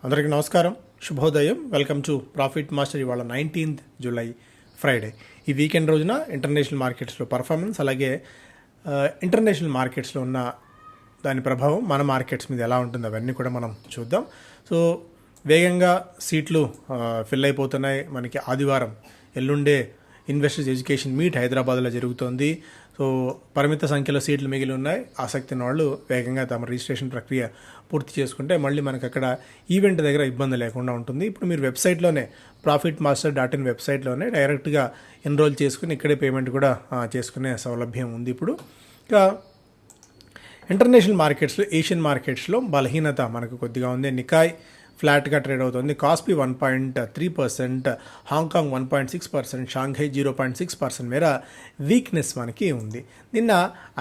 అందరికీ నమస్కారం, శుభోదయం. Welcome to profit master. ఇవాళ 19th జూలై ఫ్రైడే. ఈ వీకెండ్ రోజున ఇంటర్నేషనల్ మార్కెట్స్లో పర్ఫార్మెన్స్, అలాగే ఇంటర్నేషనల్ మార్కెట్స్లో ఉన్న దాని ప్రభావం మన మార్కెట్స్ మీద ఎలా ఉంటుంది అవన్నీ కూడా మనం చూద్దాం. సో వేగంగా సీట్లు ఫిల్ అయిపోతున్నాయి. మనకి ఆదివారం ఎల్లుండే ఇన్వెస్టర్స్ ఎడ్యుకేషన్ మీట్ హైదరాబాద్లో జరుగుతోంది. సో పరిమిత సంఖ్యలో సీట్లు మిగిలి ఉన్నాయి. ఆసక్తి ఉన్న వాళ్ళు వేగంగా తమ రిజిస్ట్రేషన్ ప్రక్రియ పూర్తి చేసుకుంటే మళ్ళీ మనకు అక్కడ ఈవెంట్ దగ్గర ఇబ్బంది లేకుండా ఉంటుంది. ఇప్పుడు మీరు వెబ్సైట్లోనే profitmaster.in వెబ్సైట్లోనే డైరెక్ట్గా ఎన్రోల్ చేసుకుని ఇక్కడే పేమెంట్ కూడా చేసుకునే సౌలభ్యం ఉంది. ఇప్పుడు ఇంకా ఇంటర్నేషనల్ మార్కెట్స్లో, ఏషియన్ మార్కెట్స్లో బలహీనత మనకు కొద్దిగా ఉంది. నికాయ్ ఫ్లాట్గా ట్రేడ్ అవుతుంది. కాస్పీ 1.3%, హాంకాంగ్ 1.6%, షాంఘై 0.6% మేర వీక్నెస్ మనకి ఉంది. నిన్న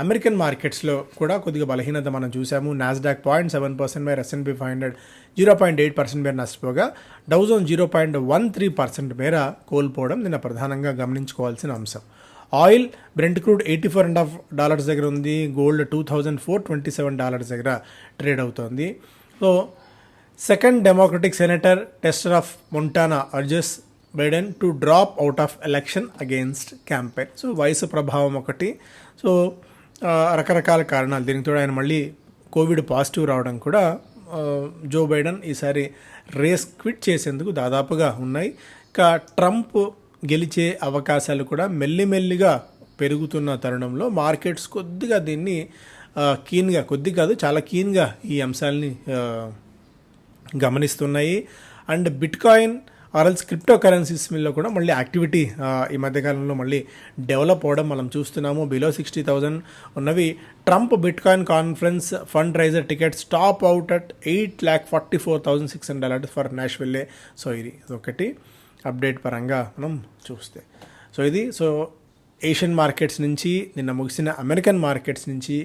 అమెరికన్ మార్కెట్స్లో కూడా కొద్దిగా బలహీనత మనం చూసాము. నాస్డాక్ 0.7% మేర, S&P 500 0.8% మేర నష్టపోగా, డౌజోన్ 0.13% మేర కోల్పోవడం నిన్న ప్రధానంగా గమనించుకోవాల్సిన అంశం. ఆయిల్ బ్రెంట్ క్రూడ్ $84 దగ్గర ఉంది. గోల్డ్ $2,427 దగ్గర ట్రేడ్ అవుతోంది. So second democratic senator tester of Montana urges Biden to drop out of election against campaign. So వయసు ప్రభావం ఒకటి. సో రకరకాల కారణాలు. దీనికి తోడు ఆయన మళ్ళీ కోవిడ్ పాజిటివ్ రావడం కూడా జో బైడెన్ ఈసారి రేస్ క్విట్ చేసేందుకు దాదాపుగా ఉన్నాయి. ఇంకా ట్రంప్ గెలిచే అవకాశాలు కూడా మెల్లిమెల్లిగా పెరుగుతున్న తరుణంలో మార్కెట్స్ కొద్దిగా దీన్ని కీన్గా, కొద్ది కాదు చాలా కీన్గా ఈ అంశాలని గమనిస్తున్నాయి. అండ్ బిట్కాయిన్ ఆర్ఎల్స్ క్రిప్టో కరెన్సీస్ మీద కూడా మళ్ళీ యాక్టివిటీ ఈ మధ్యకాలంలో మళ్ళీ డెవలప్ అవ్వడం మనం చూస్తున్నాము. బిలో 60,000 ఉన్నవి. Trump bitcoin conference fund raiser tickets top out at $8,44,600 for Nashville. So ఇది ఒకటి అప్డేట్ పరంగా మనం చూస్తే. సో ఏషియన్ మార్కెట్స్ నుంచి, నిన్న ముగిసిన అమెరికన్ మార్కెట్స్ నుంచి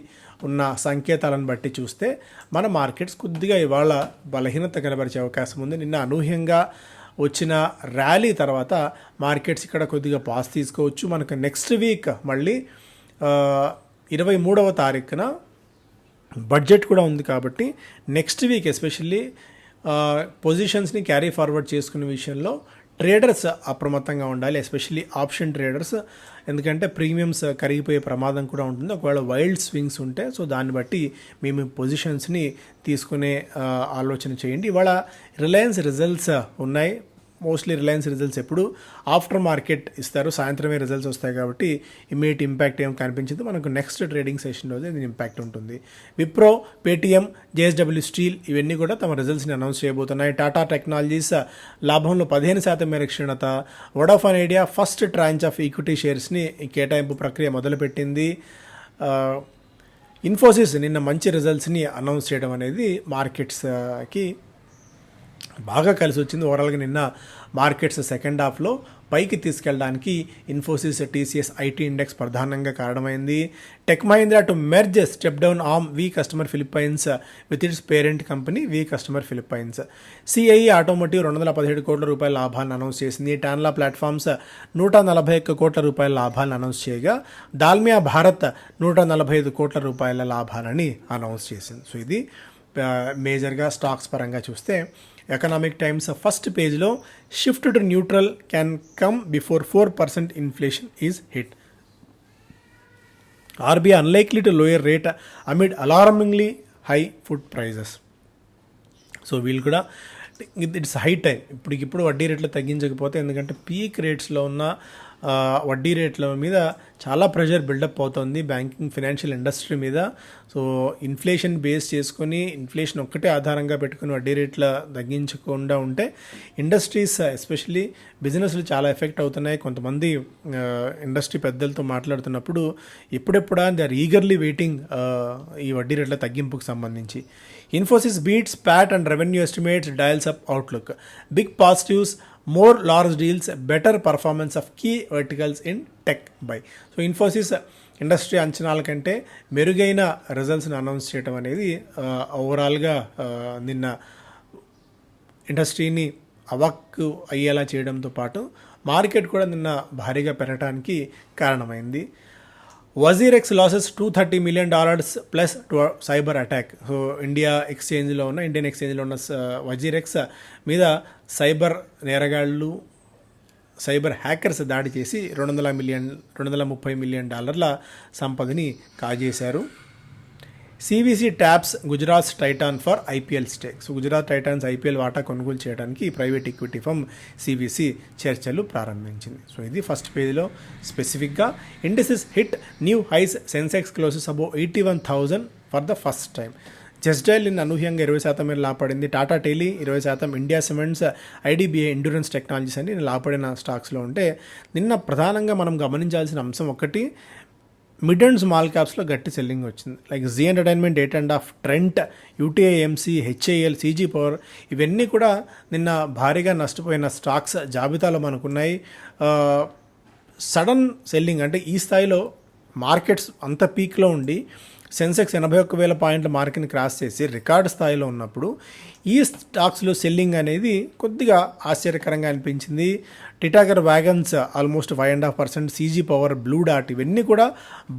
ఉన్న సంకేతాలను బట్టి చూస్తే మన మార్కెట్స్ కొద్దిగా ఇవాళ బలహీనత కనబరిచే అవకాశం ఉంది. నిన్న అనూహ్యంగా వచ్చిన ర్యాలీ తర్వాత మార్కెట్స్ ఇక్కడ కొద్దిగా పాస్ తీసుకోవచ్చు. మనకు నెక్స్ట్ వీక్ మళ్ళీ 23వ తారీఖున బడ్జెట్ కూడా ఉంది కాబట్టి నెక్స్ట్ వీక్ ఎస్పెషల్లీ పొజిషన్స్ని క్యారీ ఫార్వర్డ్ చేసుకునే విషయంలో ట్రేడర్స్ అప్రమత్తంగా ఉండాలి. ఎస్పెషల్లీ ఆప్షన్ ట్రేడర్స్, ఎందుకంటే ప్రీమియమ్స్ కరిగిపోయే ప్రమాదం కూడా ఉంటుంది ఒకవేళ వైల్డ్ స్వింగ్స్ ఉంటే. సో దాన్ని బట్టి మేము పొజిషన్స్ని తీసుకునే ఆలోచన చేయండి. ఇవాళ రిలయన్స్ రిజల్ట్స్ ఉన్నాయి. మోస్ట్లీ రిలయన్స్ రిజల్ట్స్ ఎప్పుడు ఆఫ్టర్ మార్కెట్ ఇస్తారు, సాయంత్రమే రిజల్ట్స్ వస్తాయి కాబట్టి ఇమీడియట్ ఇంపాక్ట్ ఏం కనిపించదు. మనకు నెక్స్ట్ ట్రేడింగ్ సెషన్లో దీని ఇంపాక్ట్ ఉంటుంది. విప్రో, పేటీఎం, జేఎస్డబ్ల్యూ స్టీల్ ఇవన్నీ కూడా తమ రిజల్ట్స్ని అనౌన్స్ చేయబోతున్నాయి. టాటా టెక్నాలజీస్ లాభంలో 15% మేర క్షీణత. Vodafone Idea first tranche of equity షేర్స్ని కేటాయింపు ప్రక్రియ మొదలుపెట్టింది. ఇన్ఫోసిస్ నిన్న మంచి రిజల్ట్స్ని అనౌన్స్ చేయడం అనేది మార్కెట్స్కి బాగా కలిసి వచ్చింది. ఓవరాల్గా నిన్న మార్కెట్స్ సెకండ్ హాఫ్లో పైకి తీసుకెళ్ళడానికి ఇన్ఫోసిస్, టీసీఎస్, ఐటీ ఇండెక్స్ ప్రధానంగా కారణమైంది. Tech Mahindra to merge step down arm V customer Philippines with its parent company V customer Philippines. CIE automotive $217 కోట్ల లాభాలను అనౌన్స్ చేసింది. టాన్లా ప్లాట్ఫామ్స్ $141 కోట్ల లాభాలను అనౌన్స్ చేయగా, దాల్మియా భారత్ $145 కోట్ల లాభాలని అనౌన్స్ చేసింది. సో ఇది మేజర్గా స్టాక్స్ పరంగా చూస్తే ఎకనామిక్ టైమ్స్ ఫస్ట్ పేజ్లో shift to neutral can come before 4% inflation is hit. RBI unlikely to lower rate amid alarmingly high food prices. So వీళ్ళు కూడా ఇట్స్ హై టైం. ఇప్పటికిప్పుడు వడ్డీ రేట్లు తగ్గించకపోతే, ఎందుకంటే పీక్ రేట్స్లో ఉన్న వడ్డీ రేట్ల మీద చాలా ప్రెషర్ బిల్డప్ అవుతుంది బ్యాంకింగ్ ఫైనాన్షియల్ ఇండస్ట్రీ మీద. సో ఇన్ఫ్లేషన్ బేస్ చేసుకొని, ఇన్ఫ్లేషన్ ఒక్కటే ఆధారంగా పెట్టుకుని వడ్డీ రేట్ల తగ్గించకుండా ఉంటే ఇండస్ట్రీస్, ఎస్పెషల్లీ బిజినెస్లు చాలా ఎఫెక్ట్ అవుతున్నాయి. కొంతమంది ఇండస్ట్రీ పెద్దలతో మాట్లాడుతున్నప్పుడు ఎప్పుడెప్పుడా దే ఆర్ ఈగర్లీ వెయిటింగ్ ఈ వడ్డీ రేట్ల తగ్గింపుకు సంబంధించి. Infosys beats PAT and revenue estimates, dials up outlook. Big positives, more large deals, better performance of key verticals in tech buy. So Infosys industry అంచనాల కంటే మెరుగైన రిజల్ట్స్ని అనౌన్స్ చేయడం అనేది ఓవరాల్గా నిన్న ఇండస్ట్రీని అవాక్కు అయ్యేలా చేయడంతో పాటు మార్కెట్ కూడా నిన్న భారీగా పెరగడానికి కారణమైంది. WazirX losses $230 million plus cyber attack. So Indian ఎక్స్చేంజ్లో ఉన్న వజీరెక్స్ మీద సైబర్ నేరగాళ్ళు, సైబర్ హ్యాకర్స్ దాడి చేసి $230 million సంపదని కాజేశారు. CVC taps Gujarat Titan for IPL stake. So Gujarat Titans IPL వాటా కొనుగోలు చేయడానికి ప్రైవేట్ ఈక్విటీ ఫర్మ్ సివిసి చర్చలు ప్రారంభించింది. సో ఇది ఫస్ట్ పేజ్లో స్పెసిఫిక్గా. Indices hit new highs, Sensex closes above 81,000 for the first time. Justdial నిన్న అనూహ్యంగా 20% మేర లాభపడింది. Tata tele 20%, India cements, IDBI Endurance technologies అని లాభపడిన స్టాక్స్లో ఉంటే, నిన్న ప్రధానంగా మనం గమనించాల్సిన అంశం ఒకటి, మిడ్ అండ్ స్మాల్ క్యాప్స్లో గట్టి సెల్లింగ్ వచ్చింది. Like Zee entertainment, 8.5, Trent, UTI AMC, HAL, CG power ఇవన్నీ కూడా నిన్న భారీగా నష్టపోయిన స్టాక్స్ జాబితాలో మనకున్నాయి. సడన్ సెల్లింగ్ అంటే ఈ స్థాయిలో మార్కెట్స్ అంత పీక్లో ఉండి సెన్సెక్స్ 81,000 పాయింట్ల మార్క్ని క్రాస్ చేసి రికార్డు స్థాయిలో ఉన్నప్పుడు ఈ స్టాక్స్లో సెల్లింగ్ అనేది కొద్దిగా ఆశ్చర్యకరంగా అనిపించింది. Titagarh wagons almost 5.5%, CG power, blue dot ఇవన్నీ కూడా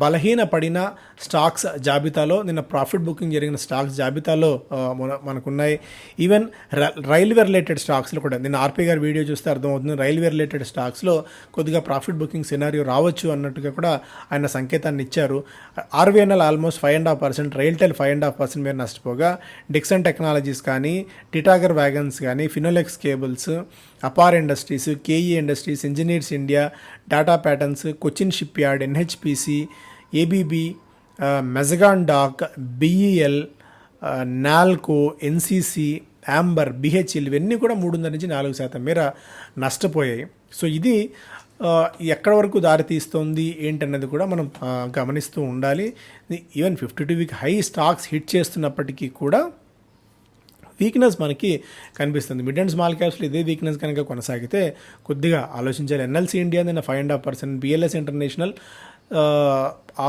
బలహీన పడిన స్టాక్స్ జాబితాలో, నిన్న ప్రాఫిట్ బుకింగ్ జరిగిన స్టాక్స్ జాబితాలో మనకున్నాయి. ఈవెన్ రైల్వే రిలేటెడ్ స్టాక్స్లో కూడా నిన్న ఆర్పీ గారి వీడియో చూస్తే అర్థమవుతుంది, రైల్వే రిలేటెడ్ స్టాక్స్లో కొద్దిగా ప్రాఫిట్ బుకింగ్ సినారియో రావచ్చు అన్నట్టుగా కూడా ఆయన సంకేతాన్ని ఇచ్చారు. ఆర్వీఎన్ఎల్ ఆల్మోస్ట్ 5.5%, రైల్టెల్ 5.5% మీద నష్టపోగా, డిక్సన్ టెక్నాలజీస్ కానీ, టిటాగర్ వ్యాగన్స్ కానీ, Finolex cables, Apar industries, KE industries, engineers India, data patterns, Cochin shipyard, NHPC, ABB, Mazagon dock, BEL, Nalco, NCC, Amber, BHEL ఇవన్నీ కూడా 3.5-4% మేర నష్టపోయాయి. సో ఇది ఎక్కడి వరకు దారితీస్తోంది ఏంటన్నది కూడా మనం గమనిస్తూ ఉండాలి. Even 52 week high stocks hit చేస్తున్నప్పటికీ కూడా వీక్నెస్ మనకి కనిపిస్తుంది. మిడ్ అండ్ స్మాల్ క్యాప్స్లో ఇదే వీక్నెస్ కనుక కొనసాగితే కొద్దిగా ఆలోచించాలి. ఎన్ఎల్సీ ఇండియా నిన్న 5.5%, బిఎల్ఎస్ ఇంటర్నేషనల్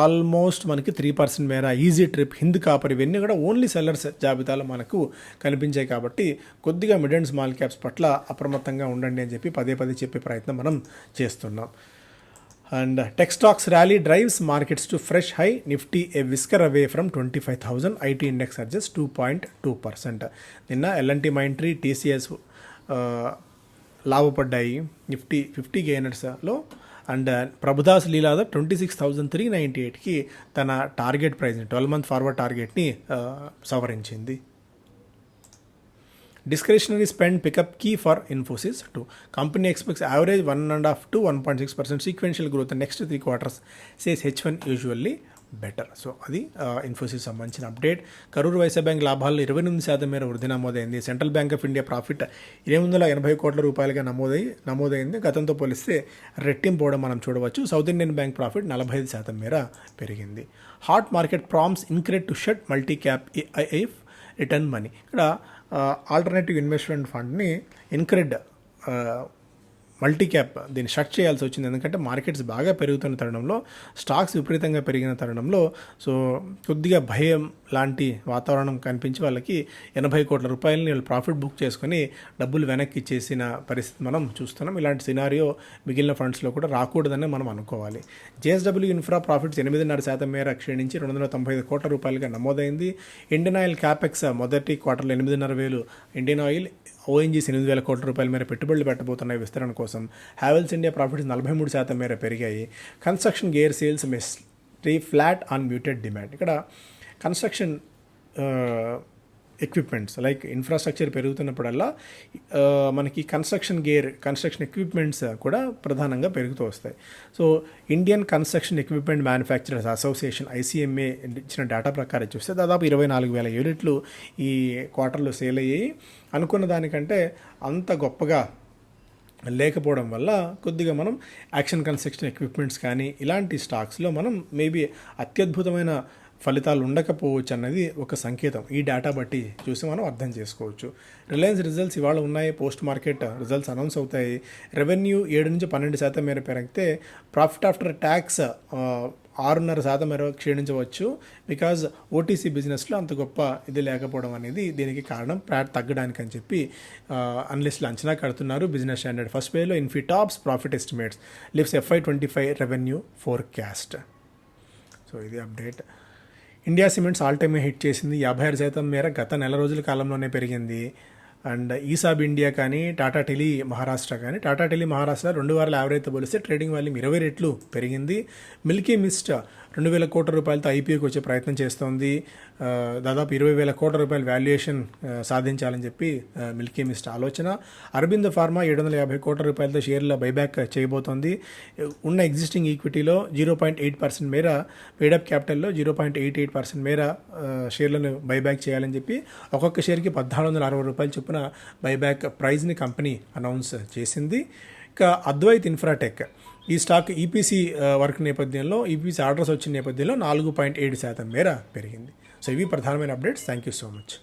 ఆల్మోస్ట్ మనకి 3% మేర, ఈజీ ట్రిప్, హింద్ కాపర్ ఇవన్నీ కూడా ఓన్లీ సెల్లర్స్ జాబితాలో మనకు కనిపించాయి. కాబట్టి కొద్దిగా మిడ్ అండ్ స్మాల్ క్యాప్స్ పట్ల అప్రమత్తంగా ఉండండి అని చెప్పి పదే చెప్పే ప్రయత్నం మనం చేస్తున్నాం. And tech stocks rally drives markets to fresh high, Nifty a whisker away from 25,000, IT index surges 2.2%. నిన్న ఎల్ఎన్టీ మైంట్రీ, టీసీఎస్ లాభపడ్డాయి నిఫ్టీ 50 గెయినర్స్లో. అండ్ ప్రభుదాస్ లీలాధర్ 26,398కి తన టార్గెట్ ప్రైస్ని 12-month ఫార్వర్డ్ టార్గెట్ని సవరించింది. Discretionary spend pickup key for Infosys too. Company expects average 1.5 to 1.6% sequential growth in next 3 quarters, says H1 usually better. So అది ఇన్ఫోసిస్ సంబంధించిన అప్డేట్. కరూర్ వైశ్య బ్యాంక్ లాభాల్లో 28% మేర వృద్ధి నమోదైంది. Central bank of India profit 880 కోట్ల రూపాయలుగా నమోదైంది. గతంతో పోలిస్తే రెట్టింపు అవడం మనం చూడవచ్చు. సౌత్ ఇండియన్ బ్యాంక్ ప్రాఫిట్ 45% మేర పెరిగింది. Hot market prompts InCred to shut multi cap AIF return money. ఇక్కడ ఆల్టర్నేటివ్ ఇన్వెస్ట్మెంట్ ఫండ్ని ఇన్క్రెడ్ మల్టీ క్యాప్ దీన్ని షట్ చేయాల్సి వచ్చింది. ఎందుకంటే మార్కెట్స్ బాగా పెరుగుతున్న తరుణంలో, స్టాక్స్ విపరీతంగా పెరిగిన తరుణంలో సో కొద్దిగా భయం లాంటి వాతావరణం కనిపించి వాళ్ళకి 80 కోట్ల రూపాయలని వాళ్ళు ప్రాఫిట్ బుక్ చేసుకొని డబ్బులు వెనక్కి ఇచ్చేసిన పరిస్థితి మనం చూస్తున్నాం. ఇలాంటి సినారియో మిగిలిన ఫండ్స్లో కూడా రాకూడదని మనం అనుకోవాలి. జేఎస్డబ్ల్యూ ఇన్ఫ్రా ప్రాఫిట్స్ 8.5% మేర క్షీణించి 295 కోట్ల రూపాయలుగా నమోదైంది. ఇండియన్ ఆయిల్ క్యాపెక్స్ మొదటి క్వార్టర్లో 8,500, ఇండియన్ ఆయిల్ ఓఎన్జీసీ 8,000 కోట్ల రూపాయల మేర పెట్టుబడులు పెట్టబోతున్నాయి విస్తరణ కోసం. హ్యావెల్స్ ఇండియా ప్రాఫిట్స్ 43% మేర పెరిగాయి. Construction gear sales stay flat on muted demand. ఇక్కడ కన్స్ట్రక్షన్ ఎక్విప్మెంట్స్ లైక్ ఇన్ఫ్రాస్ట్రక్చర్ పెరుగుతున్నప్పుడల్లా మనకి కన్స్ట్రక్షన్ ఎక్విప్మెంట్స్ కూడా ప్రధానంగా పెరుగుతూ వస్తాయి. So Indian construction equipment manufacturers association ICEMA ఇచ్చిన డేటా ప్రకారం చూస్తే దాదాపు 24,000 యూనిట్లు ఈ క్వార్టర్లో సేల్ అయ్యాయి. అనుకున్న దానికంటే అంత గొప్పగా లేకపోవడం వల్ల కొద్దిగా మనం యాక్షన్ కన్స్ట్రక్షన్ ఎక్విప్మెంట్స్ కానీ ఇలాంటి స్టాక్స్లో మనం మేబీ అత్యద్భుతమైన ఫలితాలు ఉండకపోవచ్చు అన్నది ఒక సంకేతం. ఈ డేటా బట్టి చూసి మనం అర్థం చేసుకోవచ్చు. రిలయన్స్ రిజల్ట్స్ ఇవాళ ఉన్నాయి. పోస్ట్ మార్కెట్ రిజల్ట్స్ అనౌన్స్ అవుతాయి. రెవెన్యూ 7-12% మేర పెరిగితే ప్రాఫిట్ ఆఫ్టర్ ట్యాక్స్ 6.5% మేర క్షీణించవచ్చు. బికాజ్ ఓటీసీ బిజినెస్లో అంత గొప్ప ఇది లేకపోవడం అనేది దీనికి కారణం. ప్యాట్ తగ్గడానికి అని చెప్పి అనలిస్టులు అంచనా కడుతున్నారు. బిజినెస్ స్టాండర్డ్ ఫస్ట్ పేజ్లో Infy tops profit estimates lifts FY25 revenue forecast. So ఇది అప్డేట్. India cements all time hit చేసింది. 56% మేర గత నెల రోజుల కాలంలోనే పెరిగింది. అండ్ ఈసాబ్ ఇండియా కానీ టాటా టెలీ మహారాష్ట్ర కానీ, టాటా టెలీ మహారాష్ట్ర 2 వారాల యావరేజ్తో పోలిస్తే ట్రేడింగ్ వాల్యూమ్ 20 రెట్లు పెరిగింది. మిల్కీ మిస్ట్ 2,000 కోట్ల రూపాయలతో ఐపీఓకి వచ్చే ప్రయత్నం చేస్తోంది. దాదాపు 20,000 కోట్ల రూపాయల వాల్యుయేషన్ సాధించాలని చెప్పి మిల్కీ మిస్ట్ ఆలోచన. అరబిందో ఫార్మా 750 కోట్ల రూపాయలతో షేర్ల బైబ్యాక్ చేయబోతోంది. ఉన్న ఎగ్జిస్టింగ్ ఈక్విటీలో 0.8% మేర, పేడప్ క్యాపిటల్లో 0.88% మేర షేర్లను బైబ్యాక్ చేయాలని చెప్పి ఒక్కొక్క షేర్కి 1,460 రూపాయలు చొప్పున బైబ్యాక్ ప్రైజ్ని కంపెనీ అనౌన్స్ చేసింది. ఇక అద్వైత్ ఇన్ఫ్రాటెక్, ఈ స్టాక్ ఈపీసీ వర్క్ నేపథ్యంలో, ఈపీసీ ఆర్డర్స్ వచ్చిన నేపథ్యంలో 4.7% మేర పెరిగింది. సో ఇవి ప్రధానమైన updates. Thank you so much.